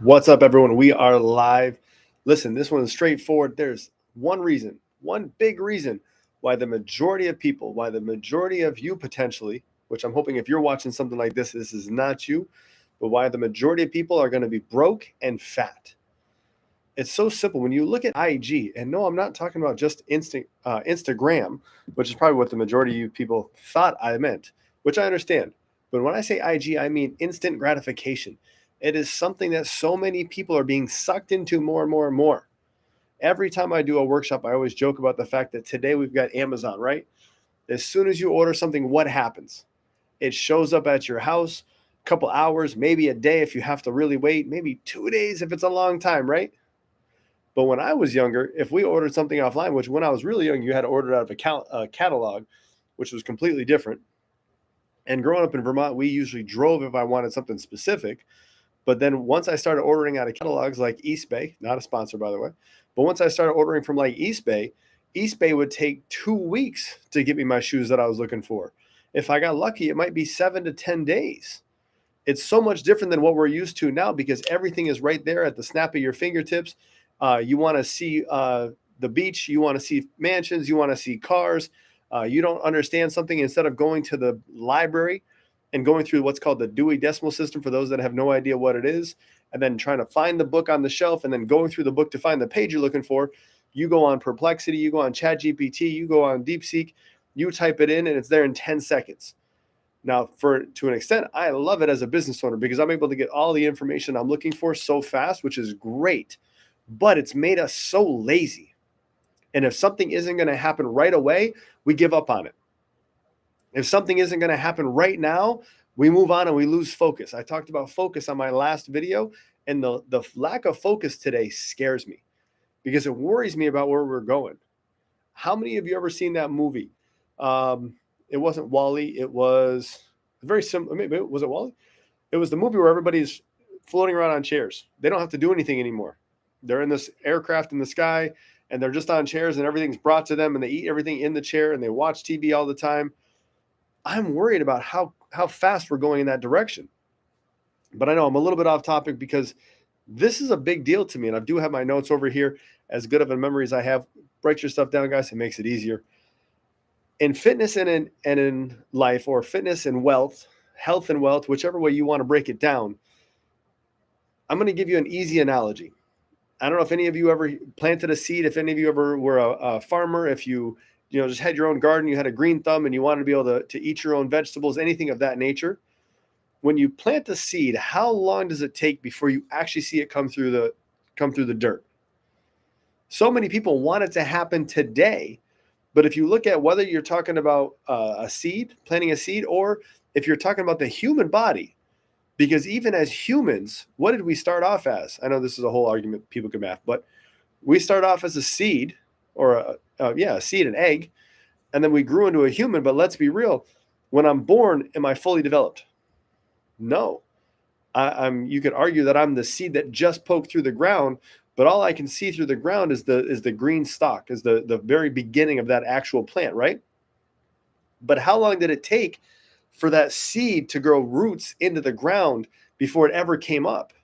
What's up, everyone? We are live. Listen, this one is straightforward. There's one reason, one big reason why the majority of people, why the majority of you potentially, which I'm hoping if you're watching something like this is not you, but why the majority of people are going to be broke and fat. It's so simple. When you look at IG, and no, I'm not talking about just Instagram, which is probably what the majority of you people thought I meant, which I understand. But when I say IG, I mean instant gratification. It is something that so many people are being sucked into more and more and more. Every time I do a workshop, I always joke about the fact that today we've got Amazon, right? As soon as you order something, what happens? It shows up at your house, a couple hours, maybe a day if you have to really wait, maybe 2 days if it's a long time, right? But when I was younger, if we ordered something offline, which when I was really young, you had to order it out of a catalog, which was completely different. And growing up in Vermont, we usually drove if I wanted something specific. But then once I started ordering out of catalogs like East Bay, not a sponsor, by the way, but once I started ordering from like East Bay would take 2 weeks to get me my shoes that I was looking for. If I got lucky, it might be 7 to 10 days. It's so much different than what we're used to now because everything is right there at the snap of your fingertips. You want to see the beach, you want to see mansions, you want to see cars. You don't understand something, instead of going to the library and going through what's called the Dewey Decimal System for those that have no idea what it is, and then trying to find the book on the shelf and then going through the book to find the page you're looking for. You go on Perplexity, you go on ChatGPT, you go on DeepSeek, you type it in, and it's there in 10 seconds. Now, to an extent, I love it as a business owner because I'm able to get all the information I'm looking for so fast, which is great. But it's made us so lazy. And if something isn't going to happen right away, we give up on it. If something isn't going to happen right now, we move on and we lose focus. I talked about focus on my last video, and the lack of focus today scares me because it worries me about where we're going. How many of you ever seen that movie? It wasn't Wall-E. It was very similar. Maybe was it Wall-E? It was the movie where everybody's floating around on chairs. They don't have to do anything anymore. They're in this aircraft in the sky, and they're just on chairs, and everything's brought to them, and they eat everything in the chair, and they watch TV all the time. I'm worried about how fast we're going in that direction. But I know I'm a little bit off topic because this is a big deal to me, and I do have my notes over here. As good of a memory as I have, write your stuff down, guys. It makes it easier. In fitness and in life, or fitness and wealth, health and wealth, whichever way you want to break it down, I'm going to give you an easy analogy. I don't know if any of you ever planted a seed, if any of you ever were a farmer, if you just had your own garden, you had a green thumb and you wanted to be able to eat your own vegetables, anything of that nature. When you plant a seed, how long does it take before you actually see it come through the dirt? So many people want it to happen today, but if you look at whether you're talking about a seed, planting a seed, or if you're talking about the human body, because even as humans, what did we start off as? I know this is a whole argument people can math, but we start off as a seed, or a seed, an egg, and then we grew into a human. But let's be real: when I'm born, am I fully developed? No. I'm. You could argue that I'm the seed that just poked through the ground, but all I can see through the ground is the green stalk, is the very beginning of that actual plant, right? But how long did it take for that seed to grow roots into the ground before it ever came up?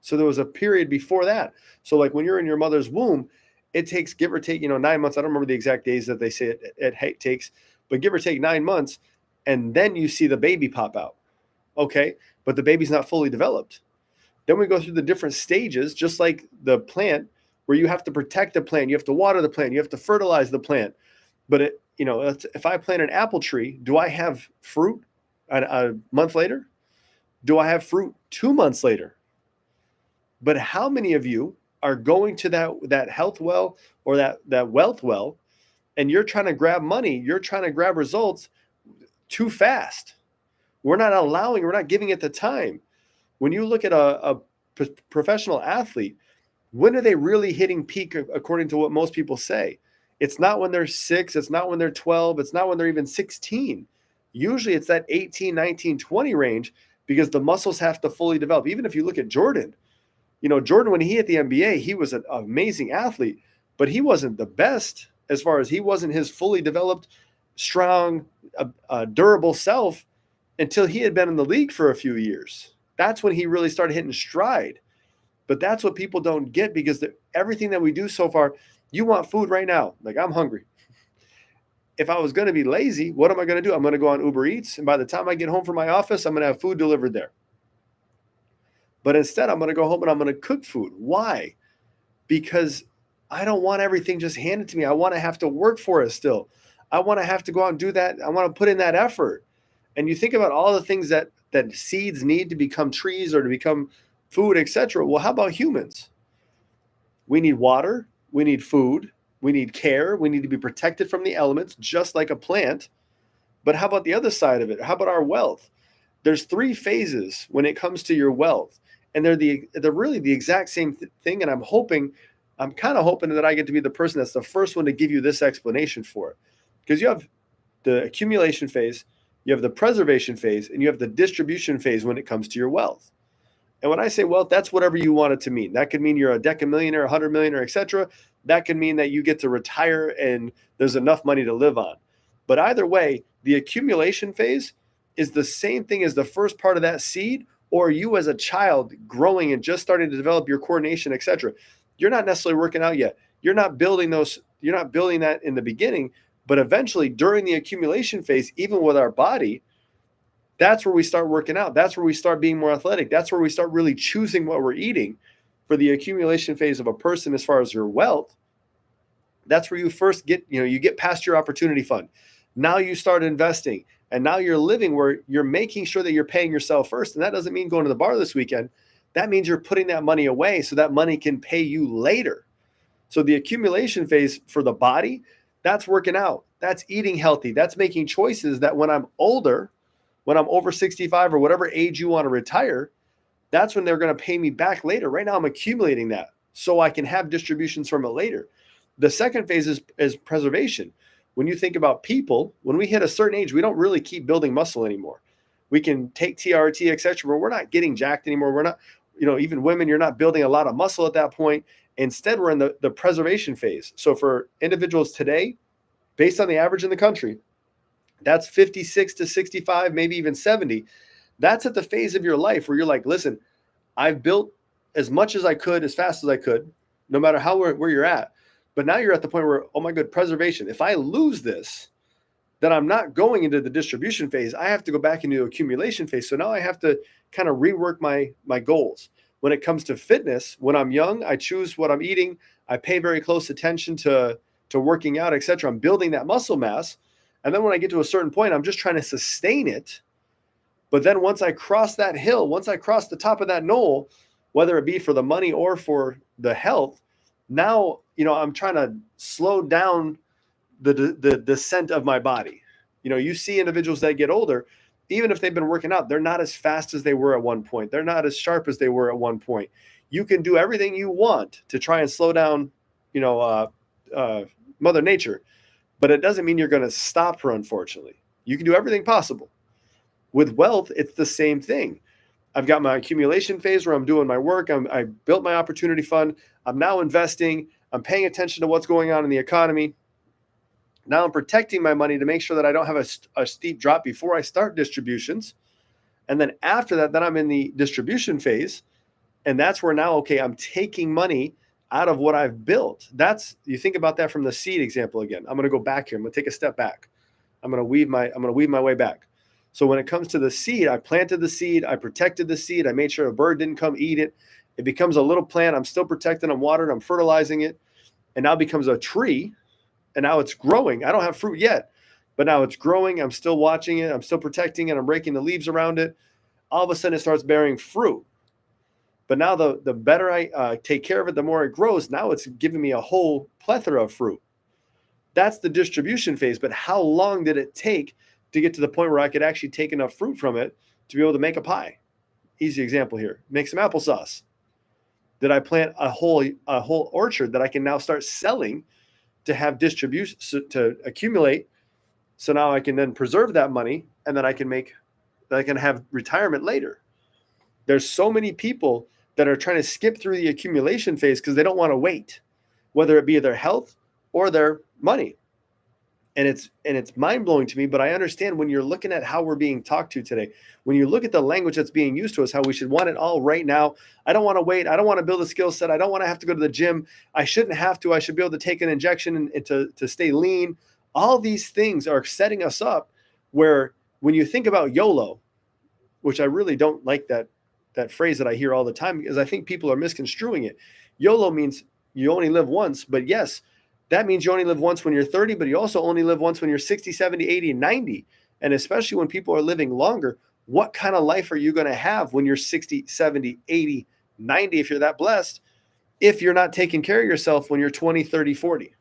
So there was a period before that. So like when you're in your mother's womb, it takes, give or take, 9 months. I don't remember the exact days that they say it takes, but give or take 9 months. And then you see the baby pop out. Okay. But the baby's not fully developed. Then we go through the different stages, just like the plant, where you have to protect the plant. You have to water the plant. You have to fertilize the plant. But if I plant an apple tree, do I have fruit a month later? Do I have fruit 2 months later? But how many of you are going to that health well, or that wealth well, and you're trying to grab money, you're trying to grab results too fast? We're not giving it the time. When you look at a professional athlete, when are they really hitting peak according to what most people say? It's not when they're 6, it's not when they're 12, it's not when they're even 16. Usually it's that 18, 19, 20 range, because the muscles have to fully develop. Even if you look at Jordan, Jordan, when he hit the NBA, he was an amazing athlete, but he wasn't the best, as far as he wasn't his fully developed, strong, durable self until he had been in the league for a few years. That's when he really started hitting stride. But that's what people don't get, because everything that we do so far, you want food right now. Like, I'm hungry. If I was going to be lazy, what am I going to do? I'm going to go on Uber Eats, and by the time I get home from my office, I'm going to have food delivered there. But instead, I'm going to go home and I'm going to cook food. Why? Because I don't want everything just handed to me. I want to have to work for it still. I want to have to go out and do that. I want to put in that effort. And you think about all the things that seeds need to become trees or to become food, etc. Well, how about humans? We need water. We need food. We need care. We need to be protected from the elements, just like a plant. But how about the other side of it? How about our wealth? There's 3 phases when it comes to your wealth, and they're really the exact same thing. And I'm kind of hoping that I get to be the person that's the first one to give you this explanation for it, because you have the accumulation phase, you have the preservation phase, and you have the distribution phase when it comes to your wealth. And when I say wealth, that's whatever you want it to mean. That could mean you're a decamillionaire, 100 millionaire, etc. That could mean that you get to retire and there's enough money to live on. But either way, the accumulation phase is the same thing as the first part of that seed, or you as a child growing and just starting to develop your coordination, etc. You're not necessarily working out yet. You're not building that in the beginning, but eventually during the accumulation phase, even with our body, that's where we start working out. That's where we start being more athletic. That's where we start really choosing what we're eating. For the accumulation phase of a person, as far as your wealth, that's where you first get, you get past your opportunity fund. Now you start investing, and now you're living where you're making sure that you're paying yourself first. And that doesn't mean going to the bar this weekend. That means you're putting that money away so that money can pay you later. So the accumulation phase for the body, that's working out. That's eating healthy. That's making choices that when I'm older, when I'm over 65 or whatever age you want to retire, that's when they're going to pay me back later. Right now, I'm accumulating that so I can have distributions from it later. The second phase is preservation. When you think about people, when we hit a certain age, we don't really keep building muscle anymore. We can take TRT, et cetera, but we're not getting jacked anymore. We're not, even women, you're not building a lot of muscle at that point. Instead, we're in the preservation phase. So for individuals today, based on the average in the country, that's 56 to 65, maybe even 70. That's at the phase of your life where you're like, listen, I've built as much as I could, as fast as I could, no matter where you're at. But now you're at the point where, oh my God, preservation. If I lose this, then I'm not going into the distribution phase. I have to go back into accumulation phase. So now I have to kind of rework my goals. When it comes to fitness, when I'm young, I choose what I'm eating. I pay very close attention to working out, et cetera. I'm building that muscle mass. And then when I get to a certain point, I'm just trying to sustain it. But then once I cross that hill, once I cross the top of that knoll, whether it be for the money or for the health, now, I'm trying to slow down the descent of my body. You see individuals that get older, even if they've been working out, they're not as fast as they were at one point. They're not as sharp as they were at one point. You can do everything you want to try and slow down, Mother Nature. But it doesn't mean you're going to stop her, unfortunately. You can do everything possible. With wealth, it's the same thing. I've got my accumulation phase where I'm doing my work. I built my opportunity fund. I'm now investing. I'm paying attention to what's going on in the economy. Now I'm protecting my money to make sure that I don't have a steep drop before I start distributions. And then after that, then I'm in the distribution phase. And that's where now, okay, I'm taking money out of what I've built. You think about that from the seed example again. I'm going to go back here. I'm going to take a step back. I'm going to weave my way back. So when it comes to the seed, I planted the seed, I protected the seed, I made sure a bird didn't come eat it. It becomes a little plant. I'm still protecting, I'm watering, I'm fertilizing it, and now it becomes a tree, and now it's growing. I don't have fruit yet, but now it's growing. I'm still watching it. I'm still protecting it. I'm breaking the leaves around it. All of a sudden, it starts bearing fruit. But now the better I take care of it, the more it grows. Now it's giving me a whole plethora of fruit. That's the distribution phase. But how long did it take to get to the point where I could actually take enough fruit from it to be able to make a pie? Easy example here. Make some applesauce. Did I plant a whole orchard that I can now start selling to have distribution, to accumulate? So now I can then preserve that money, and then I can have retirement later. There's so many people that are trying to skip through the accumulation phase because they don't want to wait, whether it be their health or their money. And it's mind-blowing to me, but I understand when you're looking at how we're being talked to today, when you look at the language that's being used to us, how we should want it all right now. I don't want to wait. I don't want to build a skill set. I don't want to have to go to the gym. I shouldn't have to. I should be able to take an injection and to stay lean. All these things are setting us up where when you think about YOLO, which I really don't like that phrase that I hear all the time, because I think people are misconstruing it. YOLO means you only live once, but yes, that means you only live once when you're 30, but you also only live once when you're 60, 70, 80, and 90. And especially when people are living longer, what kind of life are you going to have when you're 60, 70, 80, 90, if you're that blessed, if you're not taking care of yourself when you're 20, 30, 40?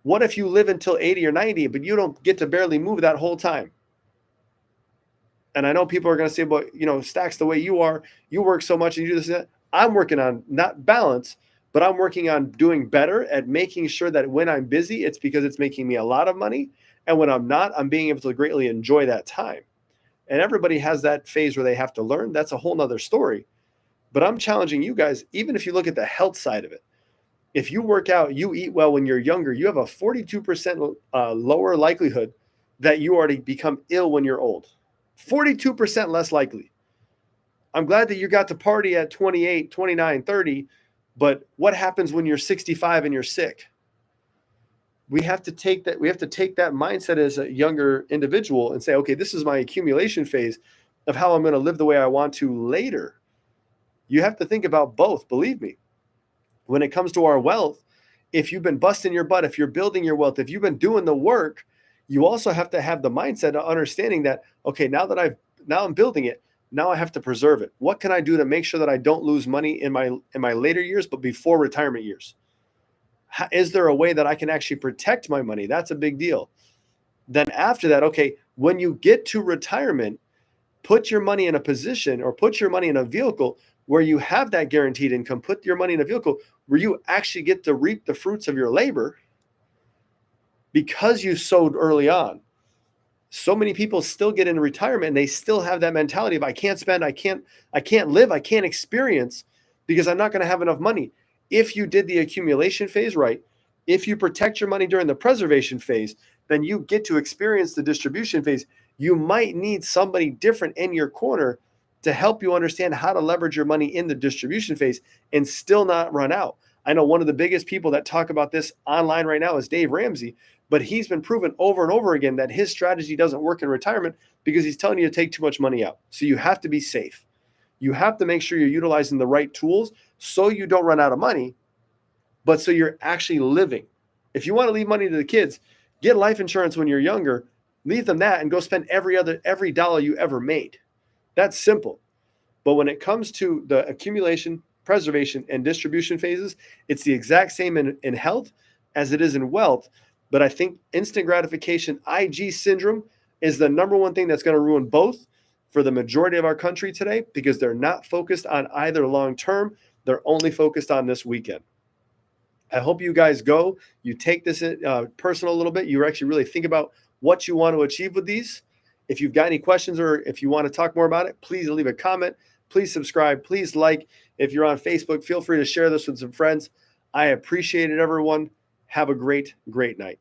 What if you live until 80 or 90, but you don't get to barely move that whole time? And I know people are going to say, but Stacks, the way you are, you work so much and you do this and that. I'm working on not balance, but I'm working on doing better at making sure that when I'm busy, it's because it's making me a lot of money. And when I'm not, I'm being able to greatly enjoy that time. And everybody has that phase where they have to learn. That's a whole nother story. But I'm challenging you guys, even if you look at the health side of it, if you work out, you eat well when you're younger, you have a 42% lower likelihood that you already become ill when you're old. 42% less likely. I'm glad that you got to party at 28, 29, 30, but what happens when you're 65 and you're sick? We have to take that mindset as a younger individual and say, okay, this is my accumulation phase of how I'm going to live the way I want to later. You have to think about both, believe me. When it comes to our wealth, if you've been busting your butt, if you're building your wealth, if you've been doing the work, you also have to have the mindset of understanding that, okay, now I'm building it, now I have to preserve it. What can I do to make sure that I don't lose money in my later years, but before retirement years? Is there a way that I can actually protect my money? That's a big deal. Then after that, okay, when you get to retirement, put your money in a position or put your money in a vehicle where you have that guaranteed income. Put your money in a vehicle where you actually get to reap the fruits of your labor because you sowed early on. So many people still get into retirement and they still have that mentality of I can't spend, I can't live, I can't experience because I'm not going to have enough money. If you did the accumulation phase right, if you protect your money during the preservation phase, then you get to experience the distribution phase. You might need somebody different in your corner to help you understand how to leverage your money in the distribution phase and still not run out. I know one of the biggest people that talk about this online right now is Dave Ramsey, but he's been proven over and over again that his strategy doesn't work in retirement because he's telling you to take too much money out. So you have to be safe. You have to make sure you're utilizing the right tools so you don't run out of money, but so you're actually living. If you want to leave money to the kids, get life insurance when you're younger, leave them that and go spend every dollar you ever made. That's simple. But when it comes to the accumulation, preservation, and distribution phases, it's the exact same in health as it is in wealth. But I think instant gratification, IG syndrome, is the number one thing that's going to ruin both for the majority of our country today because they're not focused on either long term. They're only focused on this weekend. I hope you guys go. You take this personal a little bit. You actually really think about what you want to achieve with these. If you've got any questions or if you want to talk more about it, please leave a comment. Please subscribe. Please like. If you're on Facebook, feel free to share this with some friends. I appreciate it, everyone. Have a great, great night.